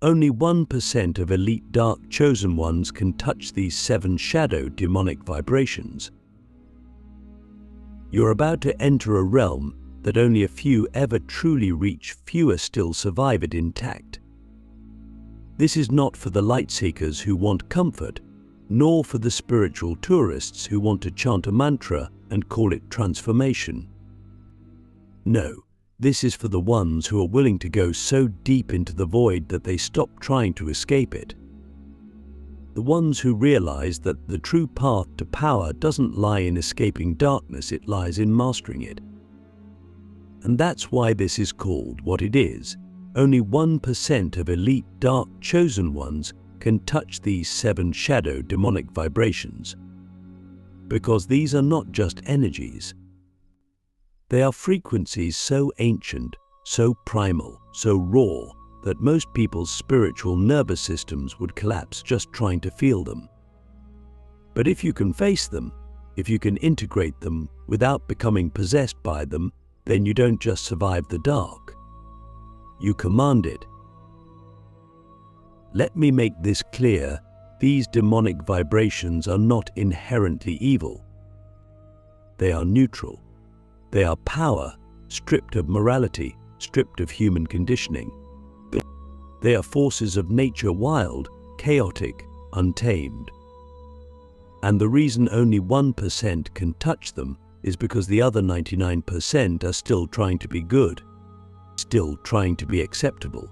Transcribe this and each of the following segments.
Only 1% of elite dark chosen ones can touch these 7 shadow demonic vibrations. You're about to enter a realm that only a few ever truly reach, fewer still survive it intact. This is not for the light seekers who want comfort, nor for the spiritual tourists who want to chant a mantra and call it transformation. No, this is for the ones who are willing to go so deep into the void that they stop trying to escape it. The ones who realize that the true path to power doesn't lie in escaping darkness, it lies in mastering it. And that's why this is called what it is. Only 1% of elite dark chosen ones can touch these 7 shadow demonic vibrations. Because these are not just energies. They are frequencies so ancient, so primal, so raw, that most people's spiritual nervous systems would collapse just trying to feel them. But if you can face them, if you can integrate them without becoming possessed by them, then you don't just survive the dark. You command it. Let me make this clear, these demonic vibrations are not inherently evil. They are neutral. They are power, stripped of morality, stripped of human conditioning. They are forces of nature, wild, chaotic, untamed. And the reason only 1% can touch them is because the other 99% are still trying to be good, still trying to be acceptable,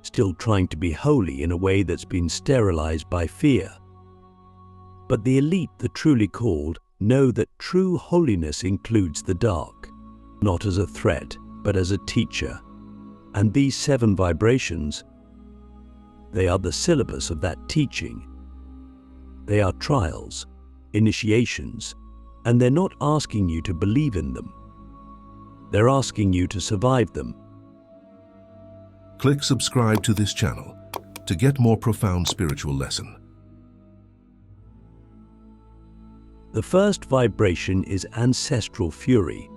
still trying to be holy in a way that's been sterilized by fear. But the elite, the truly called, know that true holiness includes the dark, not as a threat, but as a teacher. And these 7 vibrations, they are the syllabus of that teaching. They are trials, initiations, and they're not asking you to believe in them. They're asking you to survive them. Click subscribe to this channel to get more profound spiritual lesson. The first vibration is ancestral fury.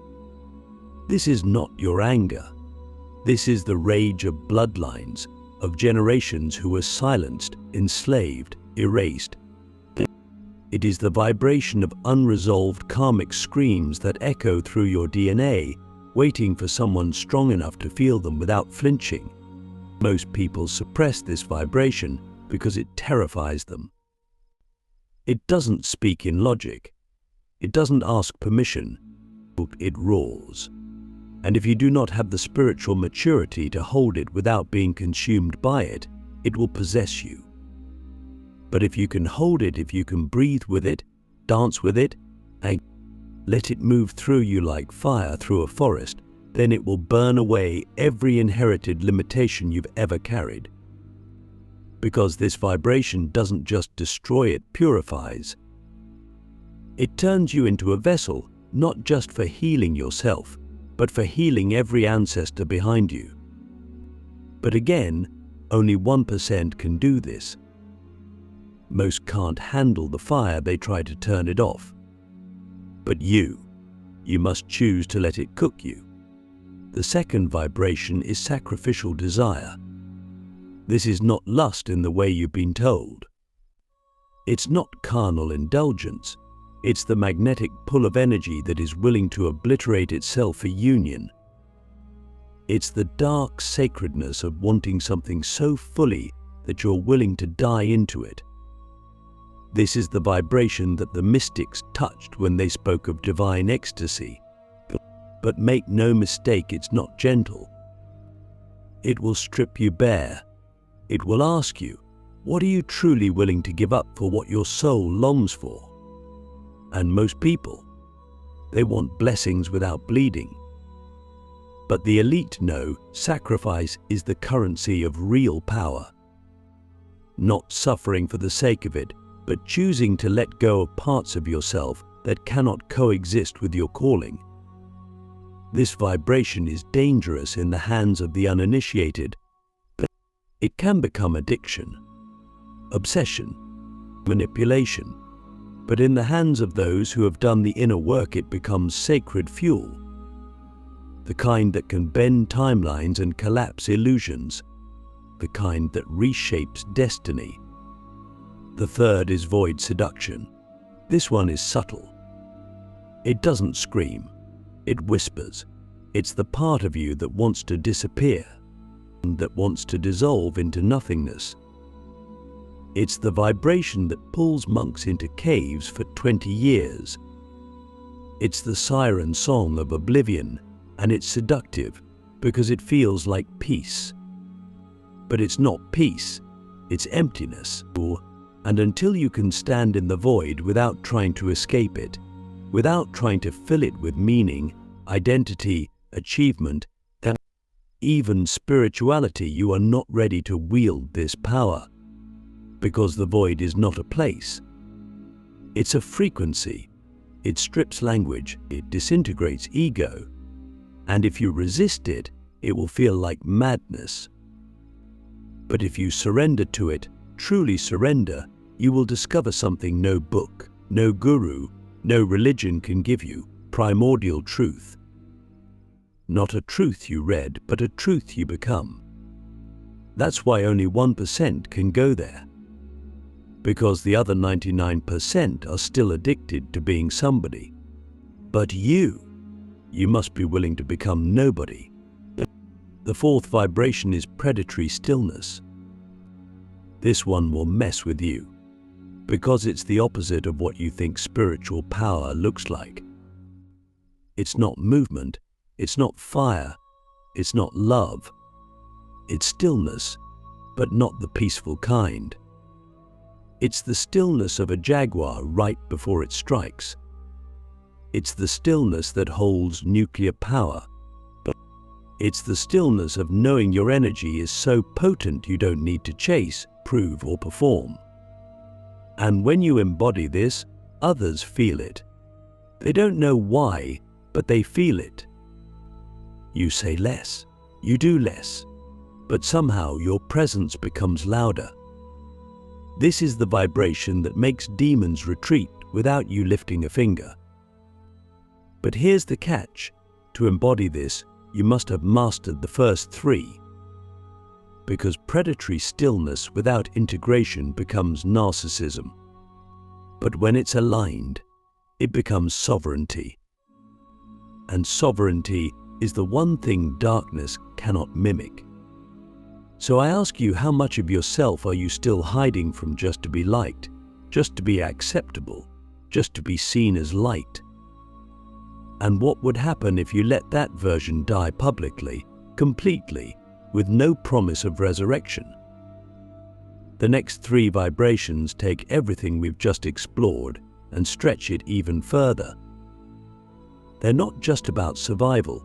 This is not your anger. This is the rage of bloodlines, of generations who were silenced, enslaved, erased. It is the vibration of unresolved karmic screams that echo through your DNA, waiting for someone strong enough to feel them without flinching. Most people suppress this vibration because it terrifies them. It doesn't speak in logic. It doesn't ask permission. It roars. And if you do not have the spiritual maturity to hold it without being consumed by it, it will possess you. But if you can hold it, if you can breathe with it, dance with it, and let it move through you like fire through a forest, then it will burn away every inherited limitation you've ever carried. Because this vibration doesn't just destroy, it purifies. It turns you into a vessel, not just for healing yourself, but for healing every ancestor behind you. But again, only 1% can do this. Most can't handle the fire, they try to turn it off. But you must choose to let it cook you. The second vibration is sacrificial desire. This is not lust in the way you've been told. It's not carnal indulgence. It's the magnetic pull of energy that is willing to obliterate itself for union. It's the dark sacredness of wanting something so fully that you're willing to die into it. This is the vibration that the mystics touched when they spoke of divine ecstasy. But make no mistake, it's not gentle. It will strip you bare. It will ask you, what are you truly willing to give up for what your soul longs for? And most people, they want blessings without bleeding. But the elite know sacrifice is the currency of real power. Not suffering for the sake of it, but choosing to let go of parts of yourself that cannot coexist with your calling. This vibration is dangerous in the hands of the uninitiated. It can become addiction, obsession, manipulation. But in the hands of those who have done the inner work, it becomes sacred fuel. The kind that can bend timelines and collapse illusions. the kind that reshapes destiny. The third is void seduction. This one is subtle. It doesn't scream, it whispers. It's the part of you that wants to disappear, that wants to dissolve into nothingness. It's the vibration that pulls monks into caves for 20 years. It's the siren song of oblivion, and it's seductive because it feels like peace. But it's not peace, it's emptiness. And until you can stand in the void without trying to escape it, without trying to fill it with meaning, identity, achievement, and even spirituality, you are not ready to wield this power. Because the void is not a place. It's a frequency. It strips language, it disintegrates ego. And if you resist it, it will feel like madness. But if you surrender to it, truly surrender, you will discover something no book, no guru, no religion can give you: primordial truth. Not a truth you read, but a truth you become. That's why only 1% can go there. Because the other 99% are still addicted to being somebody. But you must be willing to become nobody. The fourth vibration is predatory stillness. This one will mess with you, because it's the opposite of what you think spiritual power looks like. It's not movement, it's not fire, it's not love. It's stillness, but not the peaceful kind. It's the stillness of a jaguar right before it strikes. It's the stillness that holds nuclear power. It's the stillness of knowing your energy is so potent you don't need to chase, prove, or perform. And when you embody this, others feel it. They don't know why, but they feel it. You say less, you do less, but somehow your presence becomes louder. This is the vibration that makes demons retreat without you lifting a finger. But here's the catch: to embody this, you must have mastered the first three. Because predatory stillness without integration becomes narcissism. But when it's aligned, it becomes sovereignty. And sovereignty is the one thing darkness cannot mimic. So I ask you, how much of yourself are you still hiding from just to be liked, just to be acceptable, just to be seen as light? And what would happen if you let that version die publicly, completely, with no promise of resurrection? The next three vibrations take everything we've just explored and stretch it even further. They're not just about survival,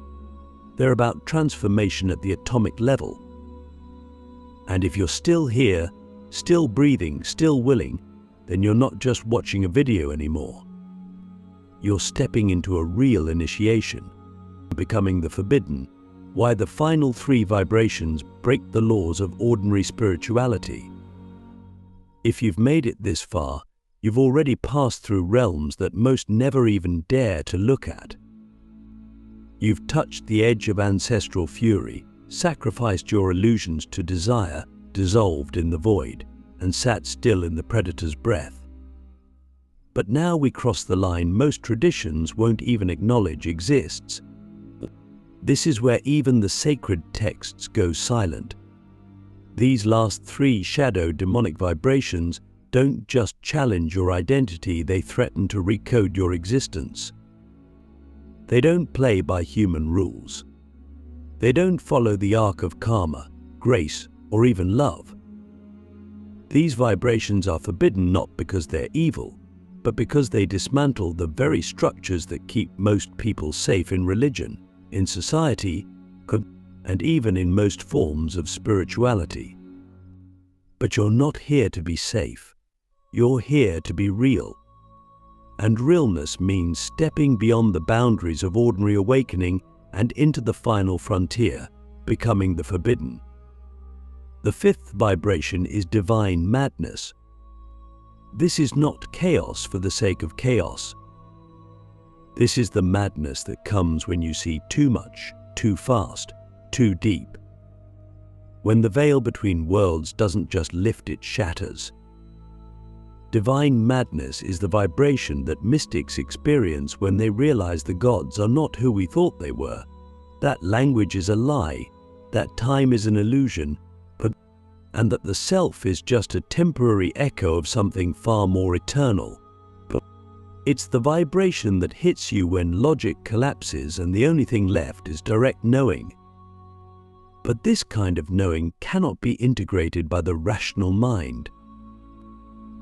they're about transformation at the atomic level. And if you're still here, still breathing, still willing, then you're not just watching a video anymore. You're stepping into a real initiation, becoming the forbidden, why the final three vibrations break the laws of ordinary spirituality. If you've made it this far, you've already passed through realms that most never even dare to look at. You've touched the edge of ancestral fury, sacrificed your illusions to desire, dissolved in the void, and sat still in the predator's breath. But now we cross the line most traditions won't even acknowledge exists. This is where even the sacred texts go silent. These last three shadow demonic vibrations don't just challenge your identity, they threaten to recode your existence. They don't play by human rules. They don't follow the arc of karma, grace, or even love. These vibrations are forbidden not because they're evil, but because they dismantle the very structures that keep most people safe in religion, in society, and even in most forms of spirituality. But you're not here to be safe. You're here to be real. And realness means stepping beyond the boundaries of ordinary awakening and into the final frontier, becoming the forbidden. The fifth vibration is divine madness. This is not chaos for the sake of chaos. This is the madness that comes when you see too much, too fast, too deep. When the veil between worlds doesn't just lift, it shatters. Divine madness is the vibration that mystics experience when they realize the gods are not who we thought they were. That language is a lie, that time is an illusion, and that the self is just a temporary echo of something far more eternal. It's the vibration that hits you when logic collapses and the only thing left is direct knowing. But this kind of knowing cannot be integrated by the rational mind.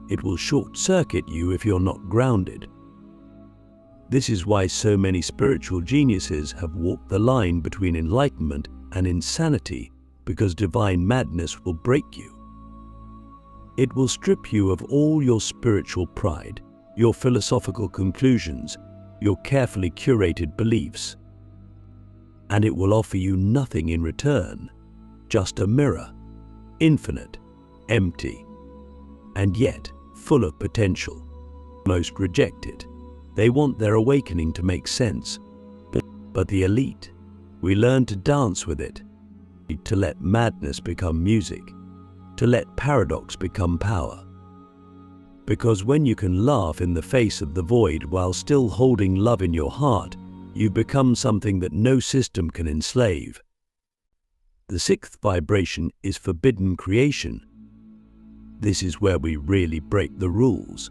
It will short-circuit you if you're not grounded. This is why so many spiritual geniuses have walked the line between enlightenment and insanity, because divine madness will break you. It will strip you of all your spiritual pride, your philosophical conclusions, your carefully curated beliefs. And it will offer you nothing in return, just a mirror, infinite, empty, and yet full of potential. Most reject it. They want their awakening to make sense. But the elite, we learn to dance with it, to let madness become music, to let paradox become power. Because when you can laugh in the face of the void while still holding love in your heart, you become something that no system can enslave. The sixth vibration is forbidden creation. This is where we really break the rules.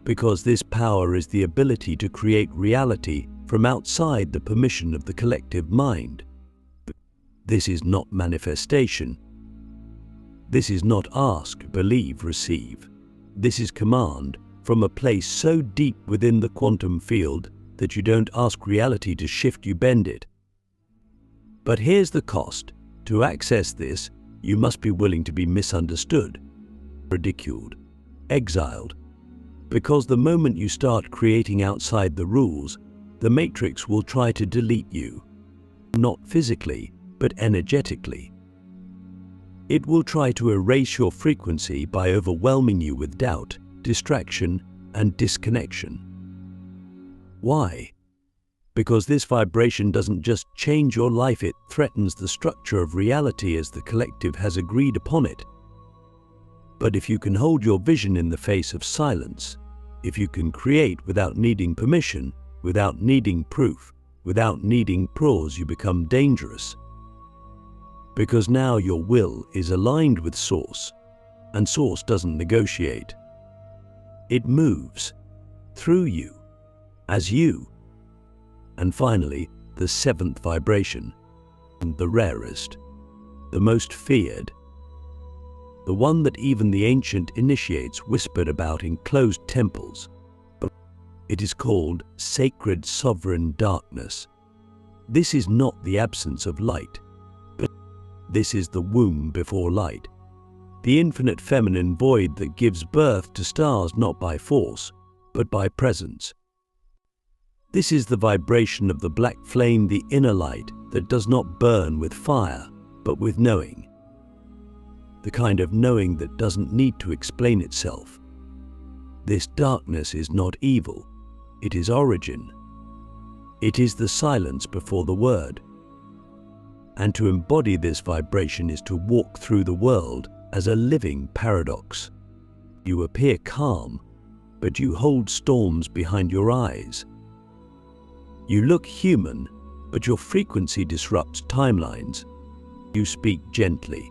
Because this power is the ability to create reality from outside the permission of the collective mind. This is not manifestation. This is not ask, believe, receive. This is command from a place so deep within the quantum field that you don't ask reality to shift, you bend it. But here's the cost. To access this, you must be willing to be misunderstood, ridiculed, exiled. Because the moment you start creating outside the rules, the matrix will try to delete you. Not physically, but energetically. It will try to erase your frequency by overwhelming you with doubt, distraction, and disconnection. Why? Because this vibration doesn't just change your life, it threatens the structure of reality as the collective has agreed upon it. But if you can hold your vision in the face of silence, if you can create without needing permission, without needing proof, without needing applause, you become dangerous. Because now your will is aligned with Source, and Source doesn't negotiate. It moves through you, as you. And finally, the seventh vibration, the rarest, the most feared, the one that even the ancient initiates whispered about in closed temples. It is called sacred sovereign darkness. This is not the absence of light. This is the womb before light, the infinite feminine void that gives birth to stars not by force, but by presence. This is the vibration of the black flame, the inner light that does not burn with fire, but with knowing. The kind of knowing that doesn't need to explain itself. This darkness is not evil, it is origin. It is the silence before the word. And to embody this vibration is to walk through the world as a living paradox. You appear calm, but you hold storms behind your eyes. You look human, but your frequency disrupts timelines. You speak gently,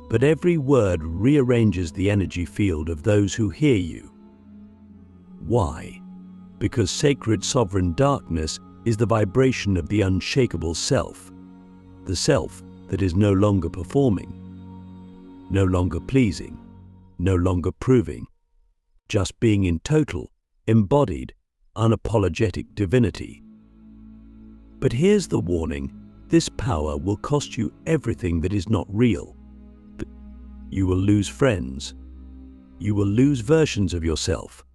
but every word rearranges the energy field of those who hear you. Why? Because sacred sovereign darkness is the vibration of the unshakable self. The self that is no longer performing, no longer pleasing, no longer proving, just being in total, embodied, unapologetic divinity. But here's the warning, this power will cost you everything that is not real. You will lose friends. You will lose versions of yourself.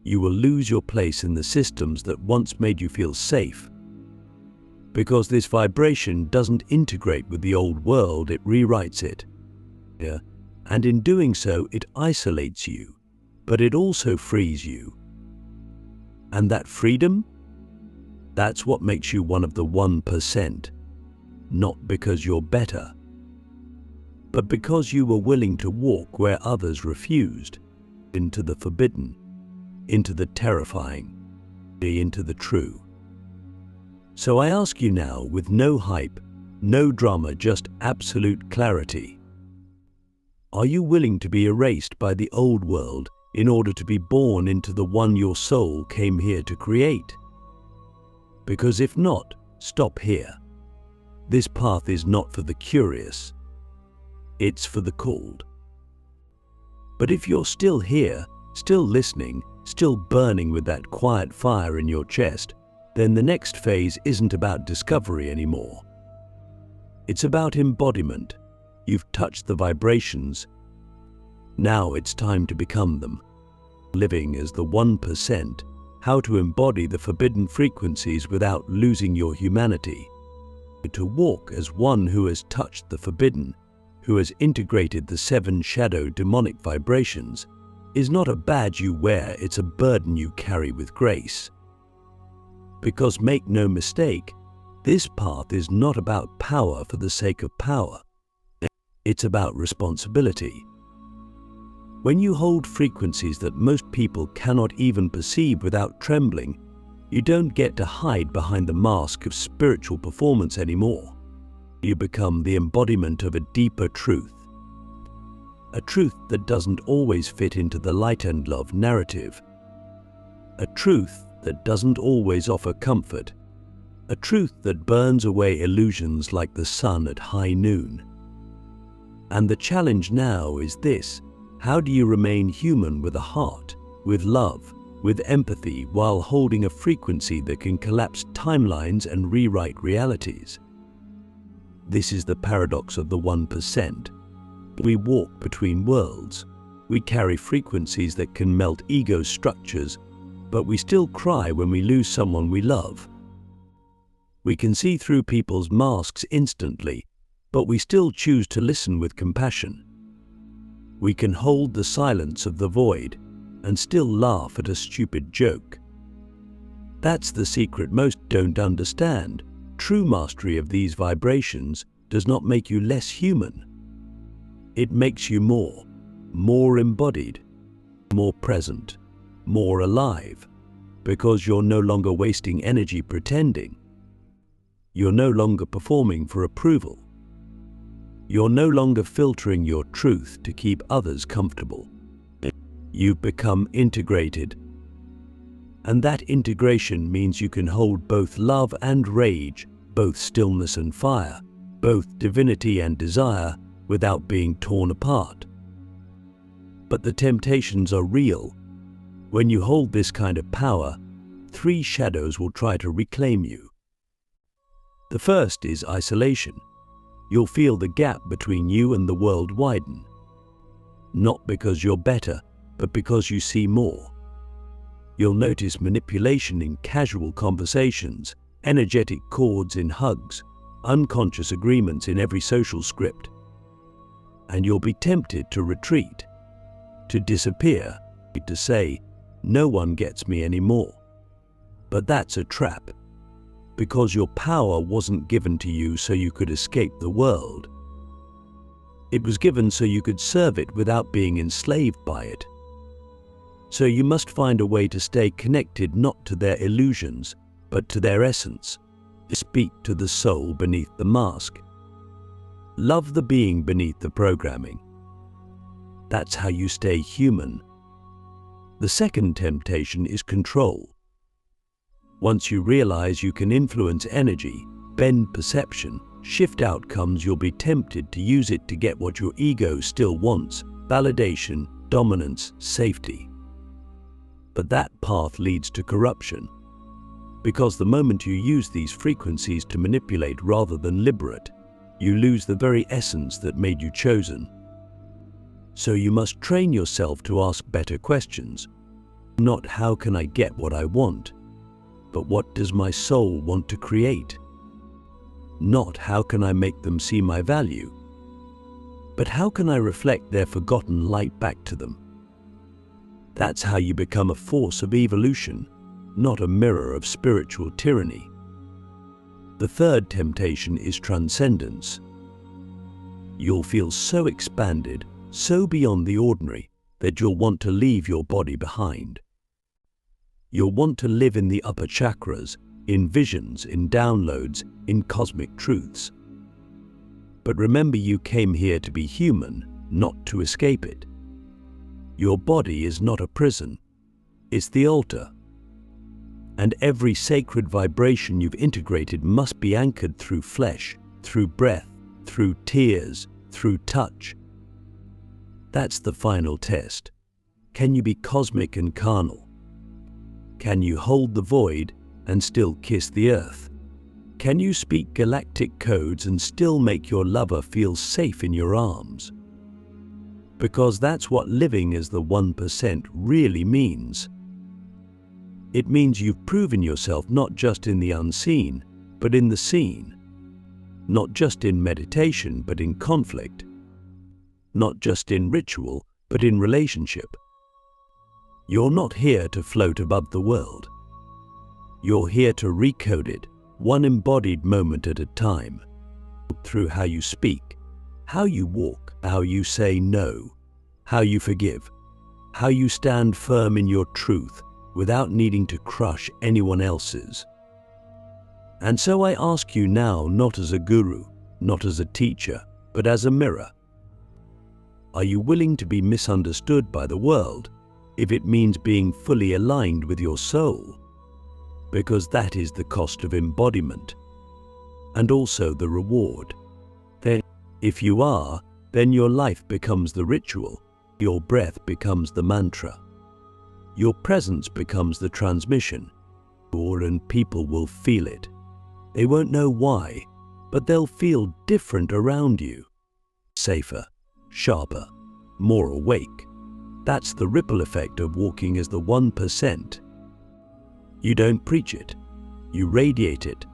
You will lose your place in the systems that once made you feel safe. Because this vibration doesn't integrate with the old world, it rewrites it. And in doing so, it isolates you, but it also frees you. And that freedom? That's what makes you one of the 1%. Not because you're better, but because you were willing to walk where others refused, into the forbidden, into the terrifying, into the true. So I ask you now, with no hype, no drama, just absolute clarity, are you willing to be erased by the old world in order to be born into the one your soul came here to create? Because if not, stop here. This path is not for the curious. It's for the called. But if you're still here, still listening, still burning with that quiet fire in your chest, then the next phase isn't about discovery anymore. It's about embodiment. You've touched the vibrations. Now it's time to become them. Living as the 1%, how to embody the forbidden frequencies without losing your humanity. To walk as one who has touched the forbidden, who has integrated the 7 shadow demonic vibrations, is not a badge you wear, it's a burden you carry with grace. Because make no mistake, this path is not about power for the sake of power. It's about responsibility. When you hold frequencies that most people cannot even perceive without trembling, you don't get to hide behind the mask of spiritual performance anymore. You become the embodiment of a deeper truth. A truth that doesn't always fit into the light and love narrative. A truth that doesn't always offer comfort. A truth that burns away illusions like the sun at high noon. And the challenge now is this: how do you remain human with a heart, with love, with empathy, while holding a frequency that can collapse timelines and rewrite realities? This is the paradox of the 1%. We walk between worlds. We carry frequencies that can melt ego structures, but we still cry when we lose someone we love. We can see through people's masks instantly, but we still choose to listen with compassion. We can hold the silence of the void and still laugh at a stupid joke. That's the secret most don't understand. True mastery of these vibrations does not make you less human. It makes you more embodied, more present, more alive, because you're no longer wasting energy pretending. You're no longer performing for approval. You're no longer filtering your truth to keep others comfortable. You've become integrated. And that integration means you can hold both love and rage, both stillness and fire, both divinity and desire, without being torn apart. But the temptations are real. When you hold this kind of power, 3 shadows will try to reclaim you. The first is isolation. You'll feel the gap between you and the world widen. Not because you're better, but because you see more. You'll notice manipulation in casual conversations, energetic chords in hugs, unconscious agreements in every social script. And you'll be tempted to retreat, to disappear, to say, "No one gets me anymore." But that's a trap, because your power wasn't given to you so you could escape the world. It was given so you could serve it without being enslaved by it. So you must find a way to stay connected not to their illusions, but to their essence. Speak to the soul beneath the mask. Love the being beneath the programming. That's how you stay human. The second temptation is control. Once you realize you can influence energy, bend perception, shift outcomes, you'll be tempted to use it to get what your ego still wants: validation, dominance, safety. But that path leads to corruption, because the moment you use these frequencies to manipulate rather than liberate, you lose the very essence that made you chosen. So you must train yourself to ask better questions. Not how can I get what I want, but what does my soul want to create? Not how can I make them see my value, but how can I reflect their forgotten light back to them? That's how you become a force of evolution, not a mirror of spiritual tyranny. The third temptation is transcendence. You'll feel so expanded, so beyond the ordinary, that you'll want to leave your body behind. You'll want to live in the upper chakras, in visions, in downloads, in cosmic truths. But remember, you came here to be human, not to escape it. Your body is not a prison, it's the altar. And every sacred vibration you've integrated must be anchored through flesh, through breath, through tears, through touch. That's the final test. Can you be cosmic and carnal? Can you hold the void and still kiss the earth? Can you speak galactic codes and still make your lover feel safe in your arms? Because that's what living as the 1% really means. It means you've proven yourself not just in the unseen, but in the seen. Not just in meditation, but in conflict. Not just in ritual, but in relationship. You're not here to float above the world. You're here to recode it, one embodied moment at a time, through how you speak, how you walk, how you say no, how you forgive, how you stand firm in your truth without needing to crush anyone else's. And so I ask you now, not as a guru, not as a teacher, but as a mirror. Are you willing to be misunderstood by the world if it means being fully aligned with your soul? Because that is the cost of embodiment, and also the reward. Then, if you are, then your life becomes the ritual, your breath becomes the mantra, your presence becomes the transmission, and people will feel it. They won't know why, but they'll feel different around you. Safer, sharper, more awake. That's the ripple effect of walking as the 1%. You don't preach it, you radiate it.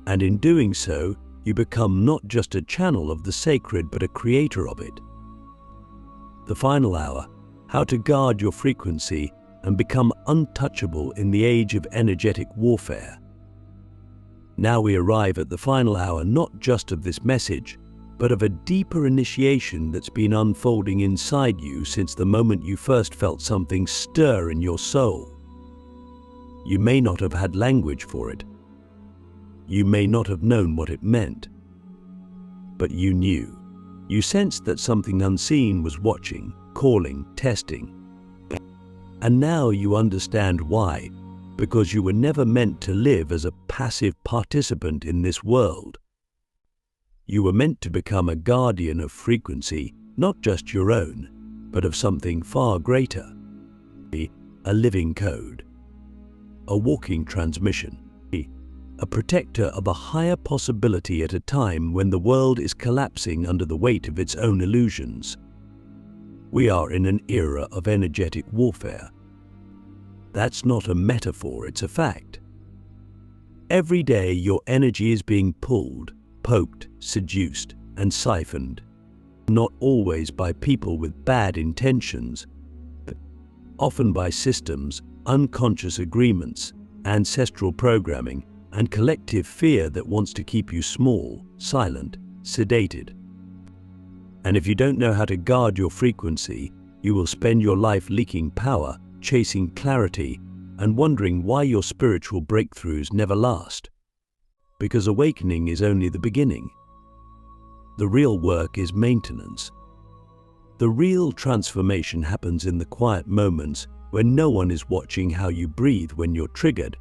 And in doing so, you become not just a channel of the sacred, but a creator of it. The final hour, how to guard your frequency and become untouchable in the age of energetic warfare. Now we arrive at the final hour, not just of this message, but of a deeper initiation that's been unfolding inside you since the moment you first felt something stir in your soul. You may not have had language for it. You may not have known what it meant. But you knew. You sensed that something unseen was watching, calling, testing. And now you understand why, because you were never meant to live as a passive participant in this world. You were meant to become a guardian of frequency, not just your own, but of something far greater. A living code. A walking transmission. A protector of a higher possibility at a time when the world is collapsing under the weight of its own illusions. We are in an era of energetic warfare. That's not a metaphor, it's a fact. Every day your energy is being pulled, poked, seduced, and siphoned. Not always by people with bad intentions, but often by systems, unconscious agreements, ancestral programming, and collective fear that wants to keep you small, silent, sedated. And if you don't know how to guard your frequency, you will spend your life leaking power, chasing clarity, and wondering why your spiritual breakthroughs never last. Because awakening is only the beginning. The real work is maintenance. The real transformation happens in the quiet moments when no one is watching how you breathe when you're triggered,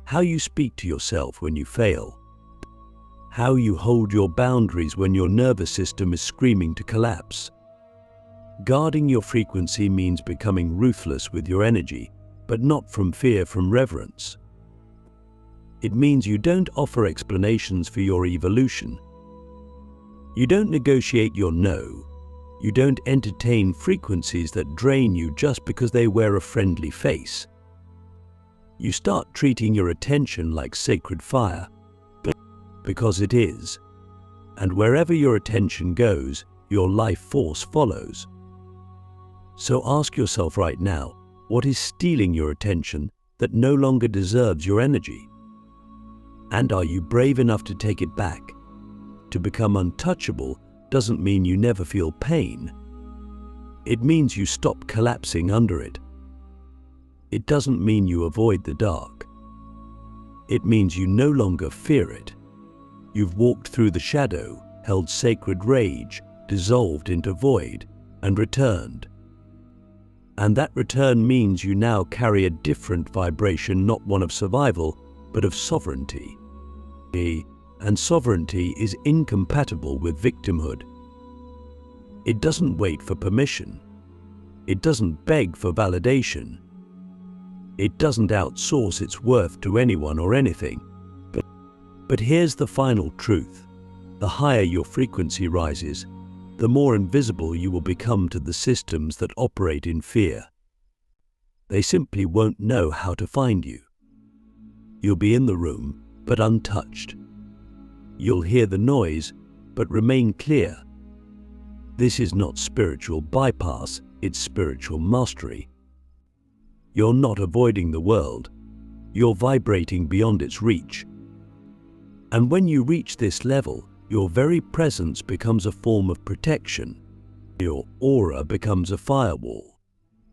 how you speak to yourself when you fail, how you hold your boundaries when your nervous system is screaming to collapse. Guarding your frequency means becoming ruthless with your energy, but not from fear, from reverence. It means you don't offer explanations for your evolution. You don't negotiate your no. You don't entertain frequencies that drain you just because they wear a friendly face. You start treating your attention like sacred fire, because it is. And wherever your attention goes, your life force follows. So ask yourself right now, what is stealing your attention that no longer deserves your energy? And are you brave enough to take it back, to become untouchable doesn't mean you never feel pain. It means you stop collapsing under it. It doesn't mean you avoid the dark. It means you no longer fear it. You've walked through the shadow, held sacred rage, dissolved into void, and returned. And that return means you now carry a different vibration, not one of survival, but of sovereignty. And sovereignty is incompatible with victimhood. It doesn't wait for permission. It doesn't beg for validation. It doesn't outsource its worth to anyone or anything. But here's the final truth. The higher your frequency rises, the more invisible you will become to the systems that operate in fear. They simply won't know how to find you. You'll be in the room, but untouched. You'll hear the noise, but remain clear. This is not spiritual bypass, it's spiritual mastery. You're not avoiding the world, you're vibrating beyond its reach. And when you reach this level, your very presence becomes a form of protection. Your aura becomes a firewall.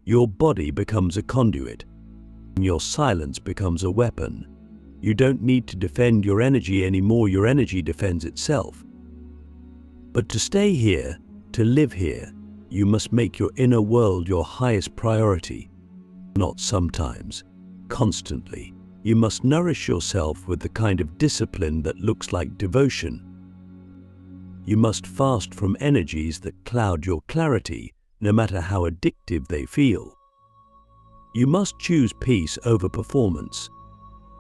Your body becomes a conduit. And your silence becomes a weapon. You don't need to defend your energy anymore, your energy defends itself. But to stay here, to live here, you must make your inner world your highest priority. Not sometimes, constantly. You must nourish yourself with the kind of discipline that looks like devotion. You must fast from energies that cloud your clarity, no matter how addictive they feel. You must choose peace over performance,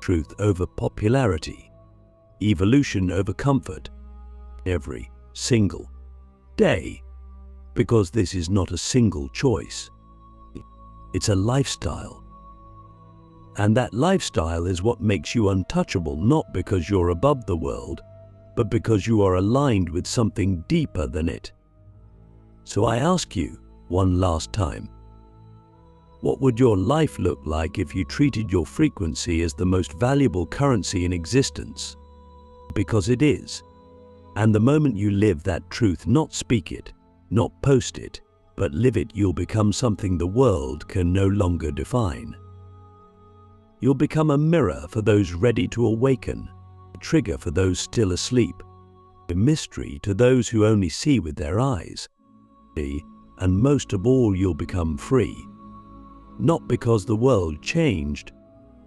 truth over popularity, evolution over comfort, every single day, because this is not a single choice. It's a lifestyle. And that lifestyle is what makes you untouchable, not because you're above the world, but because you are aligned with something deeper than it. So I ask you one last time, what would your life look like if you treated your frequency as the most valuable currency in existence? Because it is. And the moment you live that truth, not speak it, not post it, but live it, you'll become something the world can no longer define. You'll become a mirror for those ready to awaken, a trigger for those still asleep, a mystery to those who only see with their eyes. And most of all, you'll become free. Not because the world changed,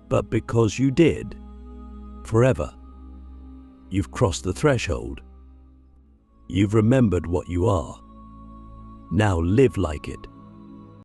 but because you did. Forever. You've crossed the threshold. You've remembered what you are. Now live like it.